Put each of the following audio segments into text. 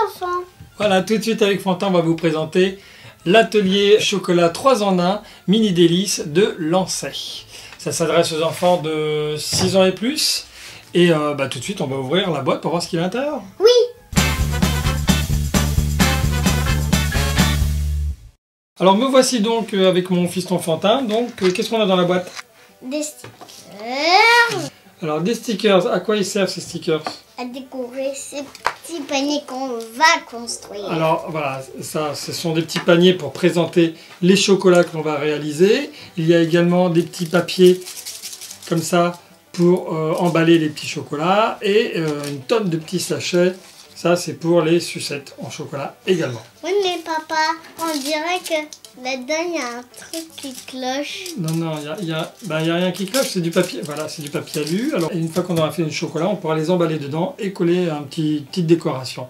enfants. Voilà, tout de suite avec Fantin, on va vous présenter l'atelier chocolat 3 en 1 mini délices de Lancet. Ça s'adresse aux enfants de 6 ans et plus. Et tout de suite, on va ouvrir la boîte pour voir ce qu'il y a à l'intérieur. Oui. Alors me voici donc avec mon fiston Fantin. Donc qu'est-ce qu'on a dans la boîte? Des stickers. Alors des stickers, à quoi ils servent ces stickers? À décorer ces petits paniers qu'on va construire. Alors voilà, ça, ce sont des petits paniers pour présenter les chocolats que l'on va réaliser. Il y a également des petits papiers comme ça pour emballer les petits chocolats et une tonne de petits sachets. Ça, c'est pour les sucettes en chocolat également. Oui, mais papa, on dirait que là-dedans, il y a un truc qui cloche. Non, il n'y a rien qui cloche, c'est du papier. Voilà, c'est du papier alu. Alors, une fois qu'on aura fait le chocolat, on pourra les emballer dedans et coller une petite décoration.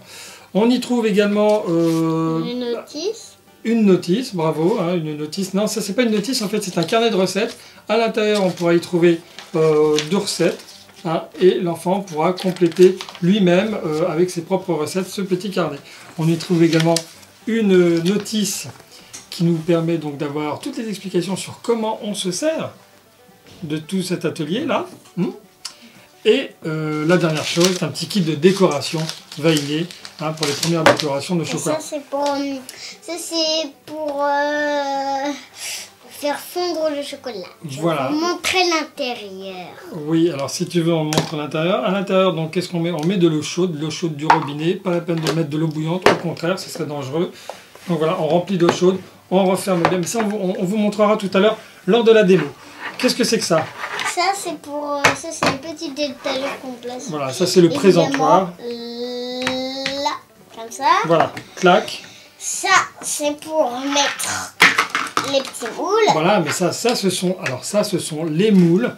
On y trouve également... Une notice. Une notice, bravo, hein, une notice. Non, ça, c'est pas une notice, en fait, c'est un carnet de recettes. À l'intérieur, on pourra y trouver 2 recettes. Hein, et l'enfant pourra compléter lui-même avec ses propres recettes ce petit carnet. On y trouve également une notice qui nous permet donc d'avoir toutes les explications sur comment on se sert de tout cet atelier là. Et la dernière chose, c'est un petit kit de décoration vaillé pour les premières décorations de chocolat. Ça c'est pour faire fondre le chocolat. Voilà. Pour montrer l'intérieur. Oui, alors si tu veux, on montre l'intérieur. À l'intérieur, donc qu'est-ce qu'on met? On met de l'eau chaude du robinet. Pas la peine de mettre de l'eau bouillante, au contraire, ce serait dangereux. Donc voilà, on remplit d'eau chaude, on referme bien. Mais ça, on vous montrera tout à l'heure lors de la démo. Qu'est-ce que c'est que ça? Ça c'est pour ça c'est une petite étagère qu'on place. Voilà, ça c'est le présentoir. Là, comme ça. Voilà, clac. Ça c'est pour mettre les petits moules. Voilà, mais ça ce sont les moules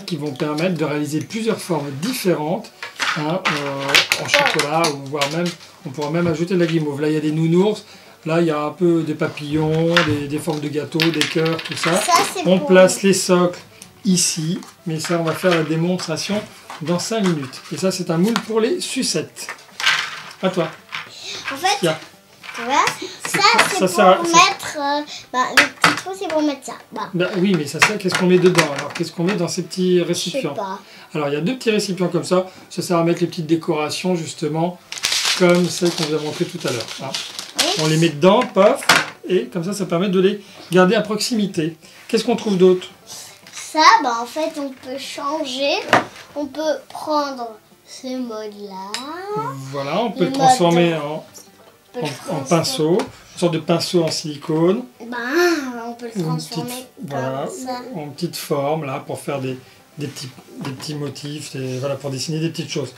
qui vont permettre de réaliser plusieurs formes différentes en chocolat, ou voire même, on pourra même ajouter de la guimauve. Là, il y a des nounours, là, il y a un peu des papillons, des formes de gâteaux, des cœurs, tout ça. On place les socles ici, mais ça, on va faire la démonstration dans 5 minutes. Et ça, c'est un moule pour les sucettes. À toi. En fait, tu vois, ça c'est pour mettre le petit trou, c'est pour mettre ça. Oui, mais ça sert, qu'est-ce qu'on met dedans? Alors, qu'est-ce qu'on met dans ces petits récipients? Je sais pas. Alors, il y a 2 petits récipients comme ça. Ça sert à mettre les petites décorations, justement, comme celles qu'on vous a montrées tout à l'heure. Oui. On les met dedans, paf, et comme ça, ça permet de les garder à proximité. Qu'est-ce qu'on trouve d'autre? Ça, en fait, on peut changer. On peut prendre ce mode-là. Voilà, on peut le transformer en pinceau, une sorte de pinceau en silicone. On peut le transformer comme ça. En petite forme, là, pour faire des petits motifs, voilà, pour dessiner des petites choses.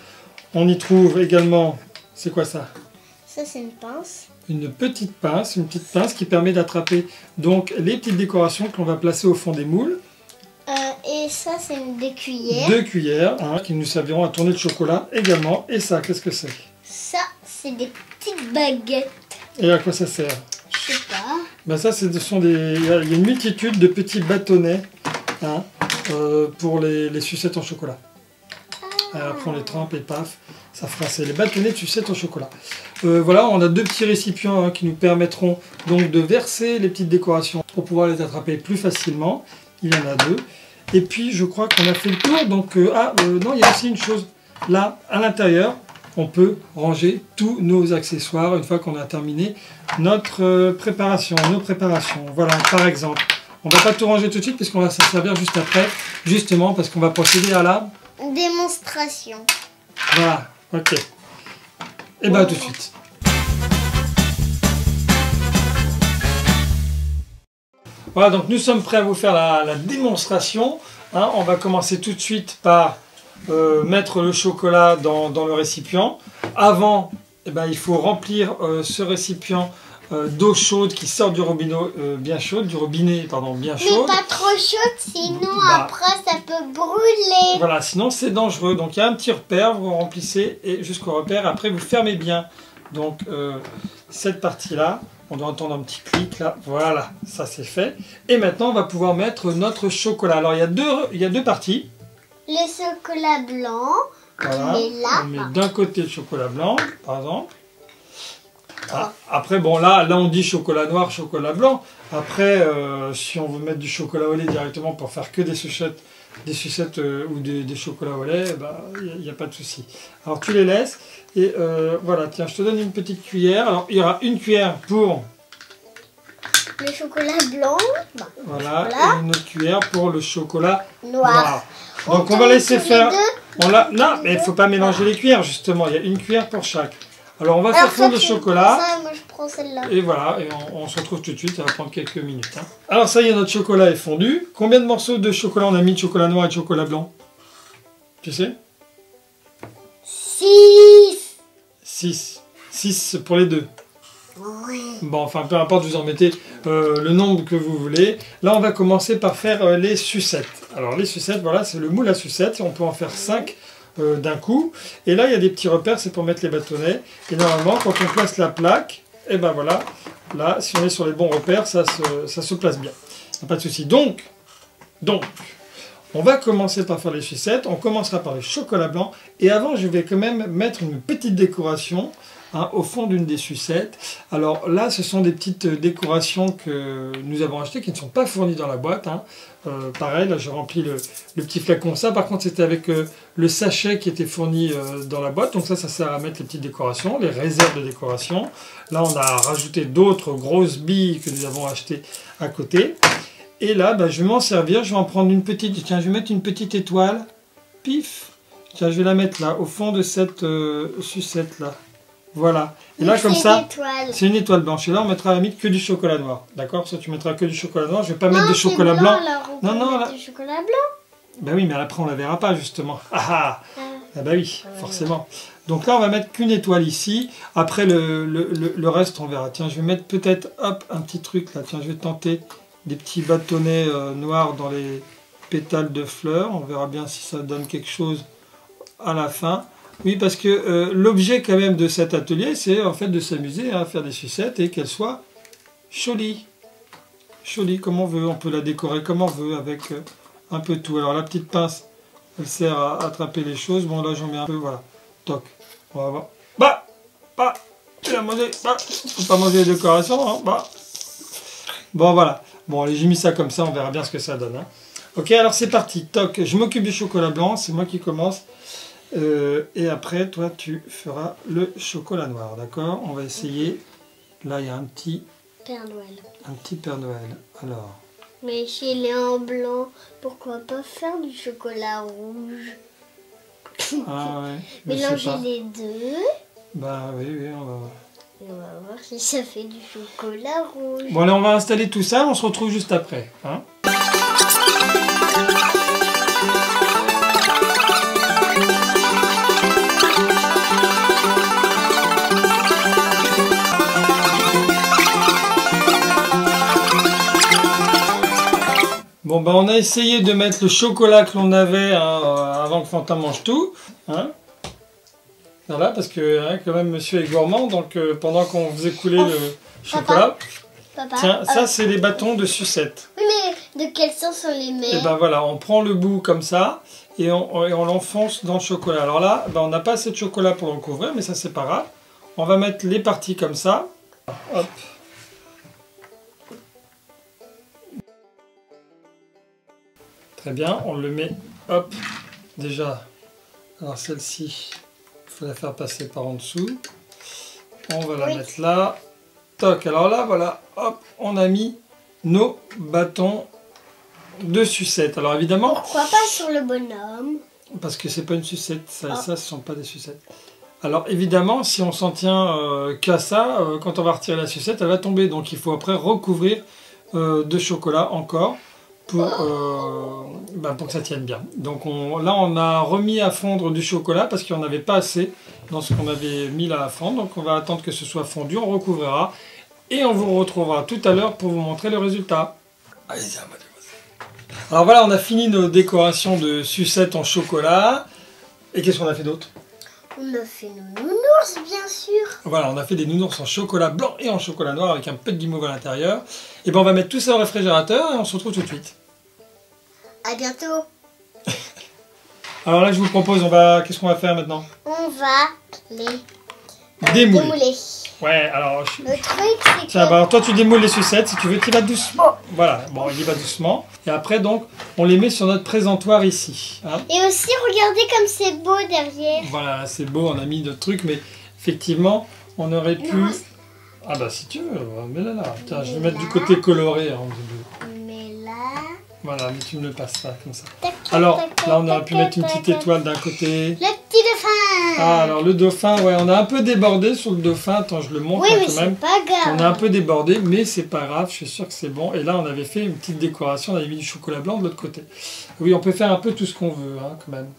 On y trouve également, c'est quoi ça? Ça, c'est une pince. Une petite pince qui permet d'attraper donc les petites décorations que l'on va placer au fond des moules. Et ça, c'est des cuillères. 2 cuillères qui nous serviront à tourner le chocolat également. Et ça, qu'est-ce que c'est? Ça, c'est des petites baguettes. Et à quoi ça sert? Je sais pas. Ça, il y a une multitude de petits bâtonnets pour les sucettes en chocolat. Après, on les trempe et paf, ça fera, c'est les bâtonnets de sucettes au chocolat. Voilà, on a 2 petits récipients qui nous permettront donc de verser les petites décorations pour pouvoir les attraper plus facilement. Il y en a 2. Et puis, je crois qu'on a fait le tour. Donc, non, il y a aussi une chose. Là, à l'intérieur, on peut ranger tous nos accessoires une fois qu'on a terminé notre préparation, nos préparations. Voilà, par exemple. On ne va pas tout ranger tout de suite parce qu'on va s'en servir juste après, justement parce qu'on va procéder à la démonstration. Voilà, ok. Et bien, tout de suite. Voilà, donc nous sommes prêts à vous faire la démonstration. On va commencer tout de suite par mettre le chocolat dans le récipient. Avant, il faut remplir ce récipient d'eau chaude qui sort du robinet bien chaud. Mais pas trop chaude, sinon après ça peut brûler. Voilà, sinon c'est dangereux. Donc il y a un petit repère, vous remplissez et jusqu'au repère, après vous fermez bien. Donc cette partie-là, on doit entendre un petit clic là, voilà, ça c'est fait. Et maintenant on va pouvoir mettre notre chocolat. Alors il y a deux parties. Le chocolat blanc, voilà. On met d'un côté le chocolat blanc, par exemple. 3. Après, bon, là, on dit chocolat noir, chocolat blanc. Après, si on veut mettre du chocolat au lait directement pour faire que des sucettes ou des chocolats au lait, il n'y a pas de souci. Alors, tu les laisses. Et voilà, tiens, je te donne une petite cuillère. Alors, il y aura une cuillère pour... le chocolat blanc. Voilà, et une autre cuillère pour le chocolat Noir. Donc, on va laisser faire... Non, mais il ne faut pas mélanger Voilà. les cuillères, justement. Il y a une cuillère pour chaque. Alors, on va faire fondre le chocolat. Ça, moi, je prends celle-là. Et voilà, et on se retrouve tout de suite, ça va prendre quelques minutes. Hein. Alors ça y est, notre chocolat est fondu. Combien de morceaux de chocolat on a mis de chocolat noir et de chocolat blanc? Tu sais? 6. 6. 6 pour les deux. Oui. Bon, enfin, peu importe, vous en mettez le nombre que vous voulez. Là, on va commencer par faire les sucettes. Alors les sucettes, voilà, c'est le moule à sucettes. On peut en faire 5 d'un coup. Et là, il y a des petits repères, c'est pour mettre les bâtonnets. Et normalement, quand on place la plaque, et ben voilà, là, si on est sur les bons repères, ça se place bien. Pas de souci. Donc, on va commencer par faire les sucettes. On commencera par le chocolat blanc. Et avant, je vais quand même mettre une petite décoration au fond d'une des sucettes. Alors là, ce sont des petites décorations que nous avons achetées, qui ne sont pas fournies dans la boîte. Pareil, là, je remplis le petit flacon. Ça, par contre, c'était avec le sachet qui était fourni dans la boîte. Donc ça sert à mettre les petites décorations, les réserves de décoration. Là, on a rajouté d'autres grosses billes que nous avons achetées à côté. Et là, je vais m'en servir. Je vais en prendre une petite. Tiens, je vais mettre une petite étoile. Pif. Tiens, je vais la mettre là, au fond de cette sucette-là. Voilà. Et là, comme ça, c'est une étoile blanche. Et là, on mettra à la limite que du chocolat noir. D'accord? Ça, tu mettras que du chocolat noir. Je vais pas mettre de chocolat blanc. Non, là. Du chocolat blanc. Ben oui, mais après, on la verra pas, justement. Ah bah oui, forcément. Donc là, on va mettre qu'une étoile ici. Après, le reste, on verra. Tiens, je vais mettre peut-être, hop, un petit truc là. Tiens, je vais tenter des petits bâtonnets noirs dans les pétales de fleurs. On verra bien si ça donne quelque chose à la fin. Oui, parce que l'objet quand même de cet atelier, c'est en fait de s'amuser à faire des sucettes et qu'elles soient jolies. Jolies comme on veut, on peut la décorer comme on veut avec un peu tout. Alors la petite pince, elle sert à attraper les choses. Bon là j'en mets un peu, voilà. Toc. On va voir. Tu l'as mangé. Faut pas manger les décorations. Hein. Bon voilà. Bon allez, j'ai mis ça comme ça, on verra bien ce que ça donne. Hein. Ok, alors c'est parti. Toc. Je m'occupe du chocolat blanc, c'est moi qui commence. Et après, toi, tu feras le chocolat noir, d'accord? On va essayer. Là, il y a un petit Père Noël. Un petit Père Noël. Alors. Mais s'il est en blanc, pourquoi pas faire du chocolat rouge? Ah ouais. Mélanger les deux. Bah oui, on va voir. Et on va voir si ça fait du chocolat rouge. Bon, allez, on va installer tout ça. On se retrouve juste après. Hein. Bon, on a essayé de mettre le chocolat que l'on avait avant que Fantin mange tout. Hein. Voilà, parce que quand même, monsieur est gourmand. Donc, pendant qu'on faisait couler le chocolat... Papa, tiens, ça, c'est les bâtons de sucette. Oui, mais de quel sens on les met? Et ben voilà, on prend le bout comme ça et on l'enfonce dans le chocolat. Alors là, on n'a pas assez de chocolat pour le recouvrir, mais ça, c'est pas grave. On va mettre les parties comme ça. Hop. Très bien, on le met, hop, déjà, alors celle-ci, il faut la faire passer par en dessous. On va la mettre là. Toc, alors là, voilà, hop, on a mis nos bâtons de sucette. Alors évidemment... Pourquoi pas sur le bonhomme? Parce que c'est pas une sucette, ça et ça, ce ne sont pas des sucettes. Alors évidemment, si on s'en tient qu'à ça, quand on va retirer la sucette, elle va tomber. Donc il faut après recouvrir de chocolat encore. Pour que ça tienne bien. Donc là on a remis à fondre du chocolat parce qu'il n'y en avait pas assez dans ce qu'on avait mis là à fondre. Donc on va attendre que ce soit fondu, on recouvrira et on vous retrouvera tout à l'heure pour vous montrer le résultat. Allez-y, alors voilà, on a fini nos décorations de sucettes en chocolat. Et qu'est-ce qu'on a fait d'autre? On a fait nos nounours, bien sûr. Voilà, on a fait des nounours en chocolat blanc et en chocolat noir avec un peu de guimauve à l'intérieur. Et on va mettre tout ça au réfrigérateur et on se retrouve tout de suite. À bientôt. Alors là, je vous propose, qu'est-ce qu'on va faire maintenant? On va les démouler. Démouler. Ouais, alors... Le truc, c'est que... Tiens, bah, alors toi tu démoules les sucettes, si tu veux, tu y vas doucement. Voilà, bon, il y va doucement. Et après, donc, on les met sur notre présentoir ici. Hein. Et aussi, regardez comme c'est beau derrière. Voilà, c'est beau, on a mis d'autres trucs, mais effectivement, on aurait pu... Non, Ah bah si tu veux, mets-la là. Tiens, je vais mettre du côté coloré. Hein, mais là... voilà, mais tu me le passes là, comme ça. Tac, Alors, tac, là, on aurait tac, pu mettre une tac, petite tac. étoile d'un côté. Le petit dauphin. Ah, alors le dauphin, ouais, on a un peu débordé sur le dauphin. Attends, je le montre Oui, hein, mais quand même. c'est pas grave. On a un peu débordé, mais c'est pas grave, je suis sûr que c'est bon. Et là, on avait fait une petite décoration, on avait mis du chocolat blanc de l'autre côté. Oui, on peut faire un peu tout ce qu'on veut, hein, quand même.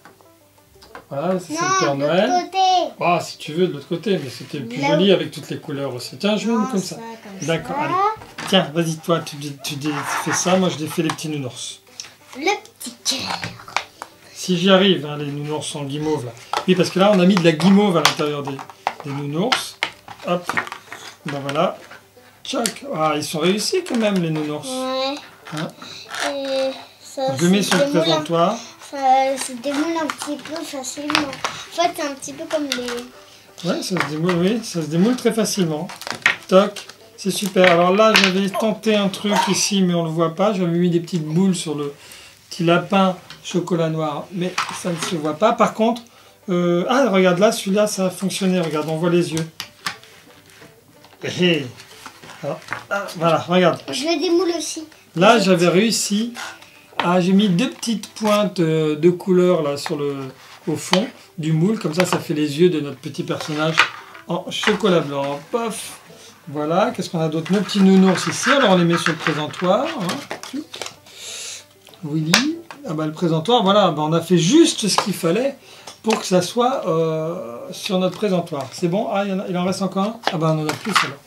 Voilà, c'est le Père Non, de Noël. l'autre côté. Ah, si tu veux, de l'autre côté, mais c'était le plus Là où- joli avec toutes les couleurs aussi. Tiens, je vais Non, mettre comme ça. D'accord, ça. allez. Tiens, vas-y, toi, tu fais ça, moi je fais les petits nounours. Le petit cœur. Si j'y arrive, hein, les nounours en guimauve là. Oui, parce que là, on a mis de la guimauve à l'intérieur des nounours. Hop, ben voilà. Tchac. Ah, ils sont réussis quand même, les nounours. Ouais. Hein. Et ça Je le mets se sur le démoule présentoir. Ça se démoule un petit peu facilement. En fait, c'est un petit peu comme les... Ouais, ça se démoule, oui, ça se démoule très facilement. Toc, c'est super. Alors là, j'avais tenté un truc ici, mais on ne le voit pas. J'avais mis des petites boules sur le petit lapin chocolat noir, mais ça ne se voit pas. Par contre, ah, regarde là, celui-là, ça a fonctionné. Regarde, on voit les yeux. Hé. Alors, ah, voilà, regarde. Je le démoule aussi. Là, j'avais réussi. Ah, j'ai mis deux petites pointes de couleur là au fond du moule. Comme ça fait les yeux de notre petit personnage en chocolat blanc. Pof. Voilà. Qu'est-ce qu'on a d'autre? Nos petits nounours ici. Alors, on les met sur le présentoir. Hein. Willy. Ah bah, le présentoir, voilà. Bah, on a fait juste ce qu'il fallait pour que ça soit sur notre présentoir. C'est bon? Ah, il en reste encore un? Ah bah, on en a plus alors.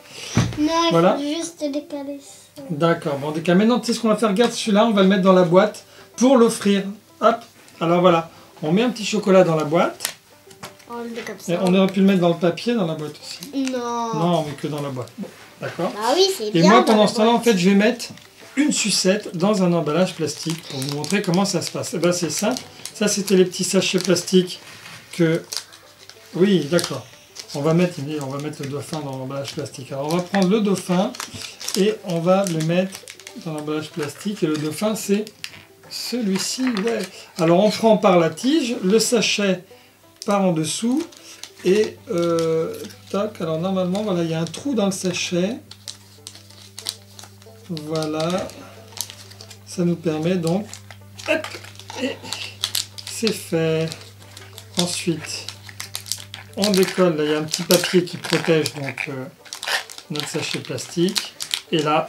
Non, il Voilà. faut juste décaler ça. D'accord, bon, maintenant, tu sais ce qu'on va faire? Regarde celui-là, on va le mettre dans la boîte pour l'offrir. Hop, alors voilà, on met un petit chocolat dans la boîte. On le met comme Et ça. on aurait pu le mettre dans le papier dans la boîte aussi. Non. Non, mais que dans la boîte. Bon, d'accord. Bah oui, c'est bien. Et moi, dans pendant la ce temps-là, en boîte. fait, je vais mettre une sucette dans un emballage plastique pour vous montrer comment ça se passe. Et ben, c'est simple. Ça, c'était les petits sachets plastiques que... Oui, d'accord. On va mettre le dauphin dans l'emballage plastique. Alors, on va prendre le dauphin et on va le mettre dans l'emballage plastique. Et le dauphin, c'est celui-ci. Ouais. Alors, on prend par la tige, le sachet part en dessous. Et, tac, alors normalement, voilà, il y a un trou dans le sachet. Voilà. Ça nous permet donc... Hop, et c'est fait. Ensuite... On décolle, là il y a un petit papier qui protège donc notre sachet plastique. Et là,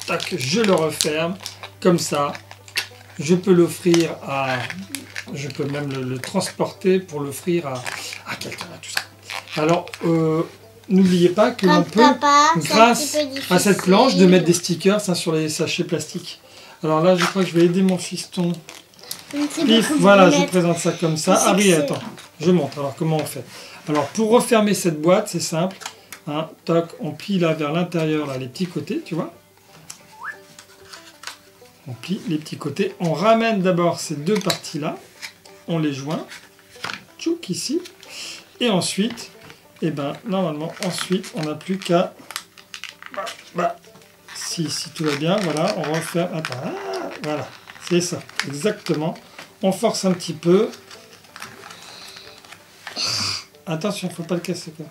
tac, je le referme. Comme ça, je peux l'offrir à... Je peux même le transporter pour l'offrir à quelqu'un, tout ça. Alors, n'oubliez pas que l'on peut, grâce à cette planche, de mettre des stickers hein, sur les sachets plastiques. Alors là, je crois que je vais aider mon fiston. Pif, voilà, je présente ça comme ça. Ah oui, attends, je montre. Alors, comment on fait? Alors, pour refermer cette boîte, c'est simple. Hein, toc, on plie là vers l'intérieur, là, les petits côtés, tu vois. On plie les petits côtés. On ramène d'abord ces deux parties-là. On les joint. Tchouk, ici. Et ensuite, eh ben, normalement, ensuite, on n'a plus qu'à... si tout va bien, voilà, on referme. Attends, voilà, c'est ça, exactement. On force un petit peu. Attention, il ne faut pas le casser. Quoi.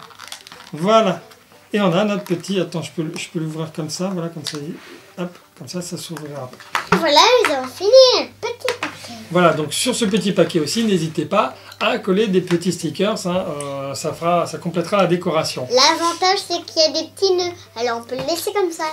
Voilà. Et on a notre petit... Attends, je peux l'ouvrir comme ça. Voilà, comme ça. Hop, comme ça s'ouvrira. Voilà, nous avons fini un petit paquet. Voilà, donc sur ce petit paquet aussi, n'hésitez pas à coller des petits stickers. Hein, ça complétera la décoration. L'avantage, c'est qu'il y a des petits nœuds. Alors, on peut le laisser comme ça.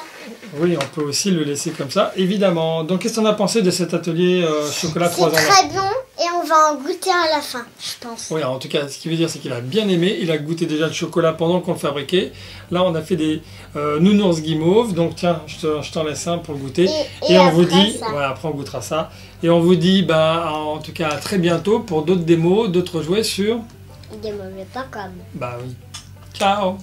Oui, on peut aussi le laisser comme ça, évidemment. Donc, qu'est-ce qu'on a pensé de cet atelier chocolat 3 ans? C'est très bon et on va en goûter à la fin, je pense. Oui, en tout cas, ce qui veut dire, c'est qu'il a bien aimé. Il a goûté déjà le chocolat pendant qu'on le fabriquait. Là, on a fait des nounours guimauve. Donc, tiens, je t'en laisse un pour le goûter. Et on vous dit, voilà, après on goûtera ça. Et on vous dit, bah, en tout cas, à très bientôt pour d'autres démos, d'autres jouets sur... Démos.com. Bah oui. Ciao!